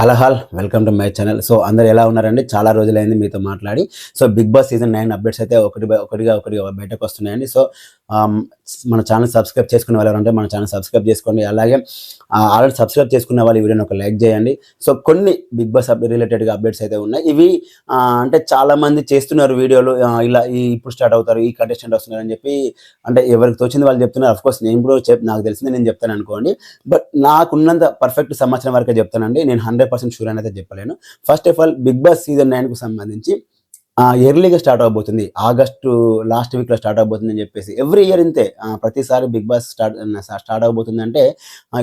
Hello welcome to my channel. So అందరు ఎలా ఉన్నారండి? చాలా రోజులైంది మీతో మాట్లాడి. So Bigg Boss season 9 updates అయితే ఒకటిగా బయటకు వస్తున్నాయండి. సో మన ఛానల్ సబ్స్క్రైబ్ చేసుకునే వాళ్ళు ఎవరంటే మన ఛానల్ సబ్స్క్రైబ్ చేసుకోండి. అలాగే ఆల్రెడీ సబ్స్క్రైబ్ చేసుకున్న వాళ్ళు ఈ వీడియోని ఒక లైక్ చేయండి. సో కొన్ని బిగ్ బాస్ రిలేటెడ్గా అప్డేట్స్ అయితే ఉన్నాయి. ఇవి అంటే చాలామంది చేస్తున్నారు వీడియోలు, ఇలా ఇప్పుడు స్టార్ట్ అవుతారు, ఈ కంటెస్టెంట్ వస్తున్నారు అని చెప్పి, అంటే ఎవరికి తోచింది వాళ్ళు చెప్తున్నారు. అఫ్కోర్స్ నేను కూడా నాకు తెలిసింది నేను చెప్తాను అనుకోండి. బట్ నాకున్నంత పర్ఫెక్ట్ సమాచారం వరకే చెప్తానండి. నేను 100% షూర్ అనేది చెప్పలేను. First of all Bigg Boss season 9కు సంబంధించి ఎర్లీగా స్టార్ట్ అవబోతుంది. ఆగస్టు లాస్ట్ వీక్లో స్టార్ట్ అవబోతుంది అని చెప్పేసి ఎవ్రీ ఇయర్ ఇంతే. ప్రతిసారి బిగ్ బాస్ స్టార్ట్ అవబోతుంది అంటే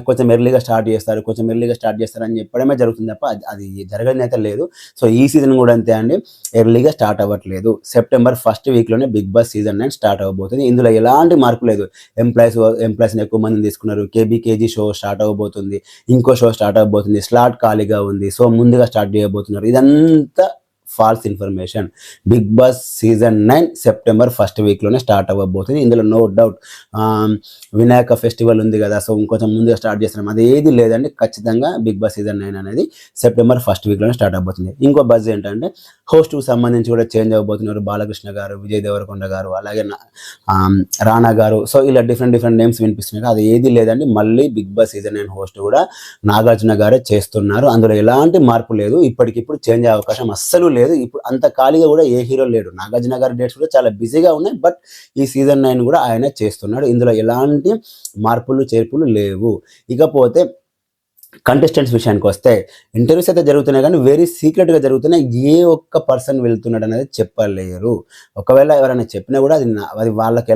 కొంచెం ఎర్లీగా స్టార్ట్ చేస్తారు, కొంచెం ఎర్లీగా స్టార్ట్ చేస్తారు అని చెప్పడమే జరుగుతుంది తప్ప అది జరగని అయితే లేదు. సో ఈ సీజన్ కూడా అంతే అండి, ఎర్లీగా స్టార్ట్ అవ్వట్లేదు. సెప్టెంబర్ ఫస్ట్ వీక్లోనే బిగ్ బాస్ సీజన్ 9 స్టార్ట్ అవబోతుంది. ఇందులో ఎలాంటి మార్పు లేదు. ఎంప్లాయీస్ని ఎక్కువ మందిని తీసుకున్నారు. కేబీకేజీ షో స్టార్ట్ అవబోతుంది, ఇంకో షో స్టార్ట్ అవబోతుంది, స్లాట్ ఖాళీగా ఉంది, సో ముందుగా స్టార్ట్ చేయబోతున్నారు. ఇదంతా false information. Bigg Boss season 9 September first వీక్లోనే స్టార్ట్ అవ్వబోతుంది. ఇందులో నో డౌట్. వినాయక ఫెస్టివల్ ఉంది కదా, సో ఇంకొంచెం ముందుగా స్టార్ట్ చేస్తున్నాం, అది ఏది లేదండి. ఖచ్చితంగా బిగ్ బాస్ సీజన్ 9 అనేది సెప్టెంబర్ ఫస్ట్ వీక్లోనే స్టార్ట్ అవబోతుంది. ఇంకో బజ్ ఏంటంటే హోస్ట్కు సంబంధించి కూడా చేంజ్ అవ్వబోతున్నారు. బాలకృష్ణ గారు, విజయ్ దేవరకొండ గారు, అలాగే రానా గారు. సో ఇలా డిఫరెంట్ నేమ్స్ వినిపిస్తున్నాయి. అది ఏది లేదండి, మళ్ళీ బిగ్ బాస్ సీజన్ 9 హోస్ట్ కూడా నాగార్జున గారే చేస్తున్నారు. అందులో ఎలాంటి మార్పు లేదు. ఇప్పటికిప్పుడు చేంజ్ అయ్యే అవకాశం అస్సలు లేదు. ఇప్పుడు అంత ఖాళీగా కూడా ఏ హీరో లేడు. నాగార్జున గారి డేట్స్ కూడా చాలా బిజీగా ఉన్నాయి. బట్ ఈ సీజన్ 9 కూడా ఆయన చేస్తున్నాడు. ఇందులో ఎలాంటి మార్పులు చేర్పులు లేవు. ఇకపోతే కంటెస్టెంట్స్ విషయానికి వస్తే ఇంటర్వ్యూస్ అయితే జరుగుతున్నాయి, కానీ వెరీ సీక్రెట్గా జరుగుతున్నాయి. ఏ ఒక్క పర్సన్ వెళ్తున్నాడు అనేది చెప్పలేరు. ఒకవేళ ఎవరైనా చెప్పినా కూడా అది వాళ్ళకి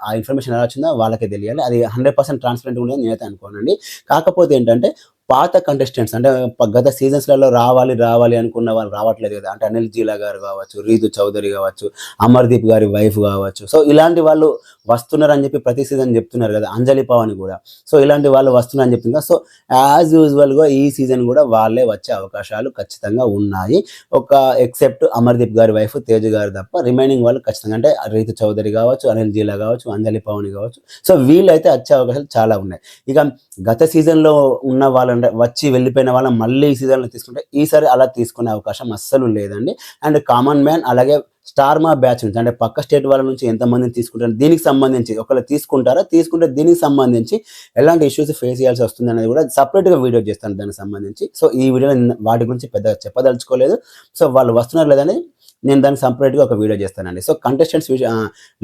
ఆ ఇన్ఫర్మేషన్ ఎలా వచ్చిందో వాళ్ళకే తెలియాలి. అది 100% ట్రాన్స్పరెంట్ ఉండేది నేనైతే అనుకోనండి. కాకపోతే ఏంటంటే పాత కంటెస్టెంట్స్ అంటే గత సీజన్స్లలో రావాలి అనుకున్న వాళ్ళు రావట్లేదు కదా. అంటే అనిల్ జీలా గారు కావచ్చు, రీతు చౌదరి కావచ్చు, అమర్దీప్ గారి వైఫ్ కావచ్చు. సో ఇలాంటి వాళ్ళు వస్తున్నారని చెప్పి ప్రతి సీజన్ చెప్తున్నారు కదా. అంజలి పవన్ కూడా. సో ఇలాంటి వాళ్ళు వస్తున్నారని చెప్తున్నారు. సో యాజ్ యూజువల్గా ఈ సీజన్ కూడా వాళ్ళే వచ్చే అవకాశాలు ఖచ్చితంగా ఉన్నాయి. ఒక ఎక్సెప్ట్ అమర్దీప్ గారి వైఫ్ తేజ్ గారు తప్ప రిమైనింగ్ వాళ్ళు ఖచ్చితంగా, అంటే రీతు చౌదరి కావచ్చు, అనిల్ జీలా కావచ్చు, అంజలి పవన్ కావచ్చు. సో వీళ్ళైతే వచ్చే అవకాశాలు చాలా ఉన్నాయి. ఇక గత సీజన్లో ఉన్న వాళ్ళంటే వచ్చి వెళ్ళిపోయిన వాళ్ళని మళ్ళీ ఈ సీజన్లో తీసుకుంటే ఈసారి అలా తీసుకునే అవకాశం అస్సలు లేదండి. అండ్ కామన్ మ్యాన్ అలాగే స్టార్ మా బ్యాచ్ నుంచి, అంటే పక్క స్టేట్ వాళ్ళ నుంచి ఎంతమందిని తీసుకుంటారు, దీనికి సంబంధించి ఒకవేళ తీసుకుంటే దీనికి సంబంధించి ఎలాంటి ఇష్యూస్ ఫేస్ చేయాల్సి వస్తుంది అనేది కూడా సపరేట్గా వీడియో చేస్తాను దానికి సంబంధించి. సో ఈ వీడియోలో వాటి గురించి పెద్దగా చెప్పదలుచుకోలేదు. సో వాళ్ళు వస్తున్నారు లేదని నేను దానికి సపరేట్గా ఒక వీడియో చేస్తానండి. సో కంటెస్టెంట్స్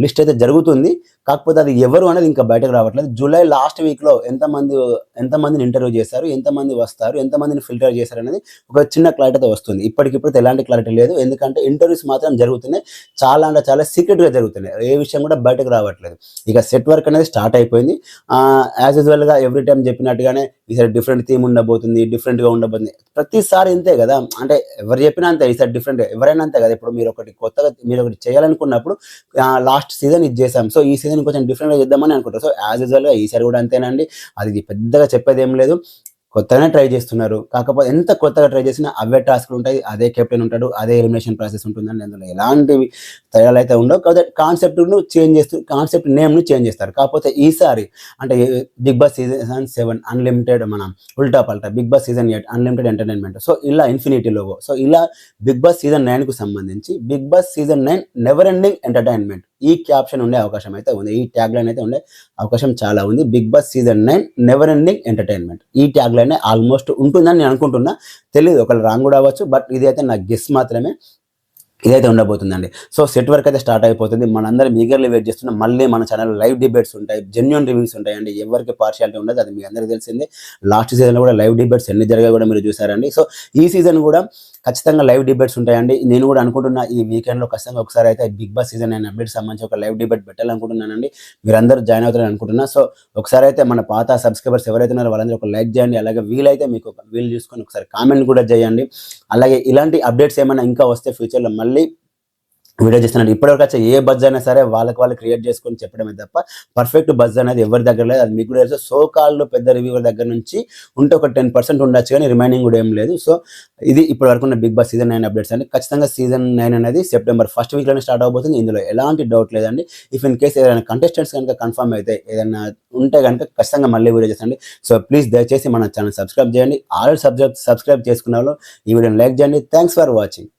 లిస్ట్ అయితే జరుగుతుంది, కాకపోతే అది ఎవరు అనేది ఇంకా బయటకు రావట్లేదు. జూలై లాస్ట్ వీక్లో ఎంతమందిని ఇంటర్వ్యూ చేశారు, ఎంతమంది వస్తారు, ఎంతమందిని ఫిల్టర్ చేశారు అనేది ఒక చిన్న క్లారిటీ అయితే వస్తుంది. ఇప్పటికిప్పుడు ఎలాంటి క్లారిటీ లేదు, ఎందుకంటే ఇంటర్వ్యూస్ మాత్రం జరుగుతున్నాయి. చాలా అంటే చాలా సీక్రెట్గా జరుగుతున్నాయి. ఏ విషయం కూడా బయటకు రావట్లేదు. ఇక సెట్ వర్క్ అనేది స్టార్ట్ అయిపోయింది. యాజ్ యూజువల్గా ఎవ్రీ టైం చెప్పినట్టుగానే ఈసారి డిఫరెంట్ థీమ్ ఉండబోతుంది, డిఫరెంట్గా ఉండబోతుంది. ప్రతిసారి ఇంతే కదా, అంటే ఎవరు చెప్పినా అంతే. ఈసారి డిఫరెంట్, ఎవరైనా అంతే కదా. ఇప్పుడు మీరు ఒకటి చేయాలనుకున్నప్పుడు లాస్ట్ సీజన్ ఇది చేసాం, సో ఈ సీజన్ కొంచెం డిఫరెంట్గా చేద్దామని అనుకుంటారు. సో యాజ్ యూజువల్గా ఈసారి కూడా అంతేనండి. అది పెద్దగా చెప్పేది ఏం లేదు. కొత్తగానే ట్రై చేస్తున్నారు. కాకపోతే ఎంత కొత్తగా ట్రై చేసినా అవే టాస్క్లు ఉంటాయి, అదే కెప్టెన్ ఉంటాడు, అదే ఎలిమినేషన్ ప్రాసెస్ ఉంటుందండి. అందులో ఎలాంటివి తేడాలు అయితే ఉండవు. కాకపోతే కాన్సెప్ట్ నేమ్ను చేంజ్ చేస్తారు. కాకపోతే ఈసారి అంటే బిగ్ బాస్ సీజన్ 7 అన్లిమిటెడ్, మన ఉల్టా పల్టా, Bigg Boss season 8 unlimited entertainment, so ఇలా ఇన్ఫినిటీ లోగో. సో ఇలా బిగ్ బాస్ సీజన్ 9కు సంబంధించి Bigg Boss season 9 never ending entertainment, ఈ క్యాప్షన్ ఉండే అవకాశం అయితే ఉంది. ఈ ట్యాగ్ లైన్ అయితే ఉండే అవకాశం చాలా ఉంది. Bigg Boss season 9 never ending entertainment, ఈ ట్యాగ్ లైన్ ఆల్మోస్ట్ ఉంటుందని నేను అనుకుంటున్నా. తెలియదు, ఒకళ్ళు రాంగ్ కూడా అవ్వచ్చు. బట్ ఇది అయితే నా గెస్ మాత్రమే, ఇదైతే ఉండబోతుందండి. సో సెట్ వర్క్ అయితే స్టార్ట్ అయిపోతుంది. మనందరం ఈగర్లీ వెయిట్ చేస్తున్నాం. మళ్ళీ మన ఛానల్లో లైవ్ డిబేట్స్ ఉంటాయి, జెన్యూన్ రివ్యూస్ ఉంటాయండి. ఎవరికి పార్షియాలిటీ ఉండదు, అది మీ అందరికీ తెలిసిందే. లాస్ట్ సీజన్లో కూడా లైవ్ డిబేట్స్ ఎన్ని జరిగాయి కూడా మీరు చూసారండి. సో ఈ సీజన్ కూడా ఖచ్చితంగా లైవ్ డిబేట్స్ ఉంటాయండి. నేను కూడా అనుకుంటున్నా ఈ వీకెండ్లో ఖచ్చితంగా ఒకసారి అయితే బిగ్ బాస్ సీజన్ 9 అప్డేట్ సంబంధించి ఒక లైవ్ డిబేట్ పెట్టాలనుకుంటున్నానండి. మీరందరూ జాయిన్ అవుతారని అనుకుంటున్నా. సో ఒకసారి అయితే మన పాత సబ్స్క్రైబర్స్ ఎవరైతే ఉన్నారో వాళ్ళందరూ ఒక లైక్ చేయండి. అలాగే వీలైతే మీకు వీలు చూసుకొని ఒకసారి కామెంట్ కూడా చేయండి. అలాగే ఇలాంటి అప్డేట్స్ ఏమైనా ఇంకా వస్తే ఫ్యూచర్లో మళ్ళీ వీడియో చేస్తున్నాను. ఇప్పటివరకు వచ్చే ఏ బజ్ అయినా సరే వాళ్ళకి వాళ్ళు క్రియేట్ చేసుకొని చెప్పడమే తప్ప పర్ఫెక్ట్ బజ్ అనేది ఎవరి దగ్గర లేదు. అది మీకు కూడా తెలుసు. సో కాల్డ్ పెద్ద రివ్యూవర్ దగ్గర నుంచి ఉంటే ఒక 10% ఉండొచ్చు కానీ రిమైనింగ్ కూడా ఏం లేదు. సో ఇది ఇప్పటి వరకు ఉన్న బిగ్ బాస్ సీజన్ 9 అప్డేట్స్ అండి. ఖచ్చితంగా సీజన్ 9 అనేది సెప్టెంబర్ 1st వీక్లోనే స్టార్ట్ అవబోతుంది. ఇందులో ఎలాంటి డౌట్ లేదండి. ఇఫ్ ఇన్ కేస్ ఏదైనా కంటెస్టెంట్స్ కనుక కన్ఫర్మ్ అయితే ఏదైనా ఉంటే కనుక ఖచ్చితంగా మళ్ళీ వీడియో చేయండి. సో ప్లీజ్ దయచేసి మన ఛానల్ సబ్స్క్రైబ్ చేయండి. ఆల్రెడీ సబ్స్క్రైబ్ చేసుకున్న వాళ్ళు ఈ వీడియోని లైక్ చేయండి. Thanks for watching.